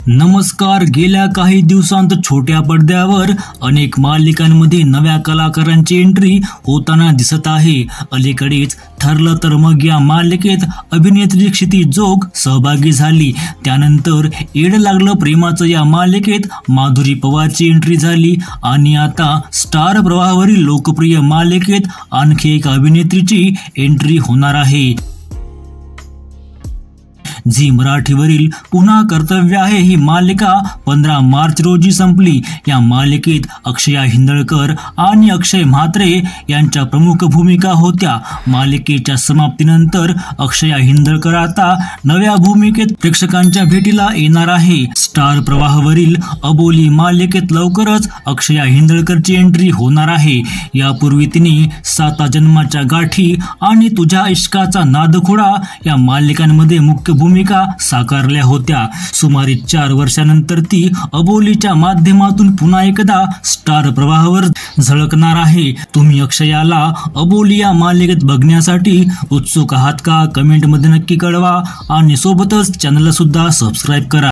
नमस्कार. गेल्या काही दिवसांत छोट्या पडद्यावर अनेक मालिकांमध्ये नव्या कलाकारांची एंट्री होताना दिसत आहे. अलीकडेच ठरलं तर मग या मालिकेत अभिनेत्री क्षिती जोग सहभागी झाली. त्यानंतर येड लागलं प्रेमाचं या मालिकेत माधुरी पवारची एंट्री झाली आणि आता स्टार प्रवाहावरील लोकप्रिय मालिकेत आणखी एक अभिनेत्रीची एंट्री होणार आहे. झी मराठीवरील पुन्हा कर्तव्य आहे ही मालिका 15 मार्च रोजी संपली. या मालिकेत अक्षया हिंदळकर आणि अक्षय म्हात्रे यांच्या प्रमुख भूमिका होत्या. मालिकेच्या समाप्तीनंतर अक्षया हिंदळकर आता नव्या भूमिकेत प्रेक्षकांच्या भेटीला येणार आहे. स्टार प्रवाहावरील अबोली मालिकेत लवकरच अक्षया हिंदळकरची एंट्री होणार आहे. यापूर्वी तिने 7 जन्माच्या गाठी आणि तुझ्या इश्काचा नादखुळा या मालिकांमध्ये मुख्य भूमिका साकारल्या होत्या. सुमारे 4 वर्षांनंतर ती अबोलीच्या माध्यमातून पुन्हा एकदा स्टार प्रवाहावर झळकणार आहे. तुम्ही अक्षयाला अबोली या मालिकेत बघण्यासाठी उत्सुक आहात का? कमेंटमध्ये नक्की कळवा आणि सोबतच चॅनलला सुद्धा सबस्क्राईब करा.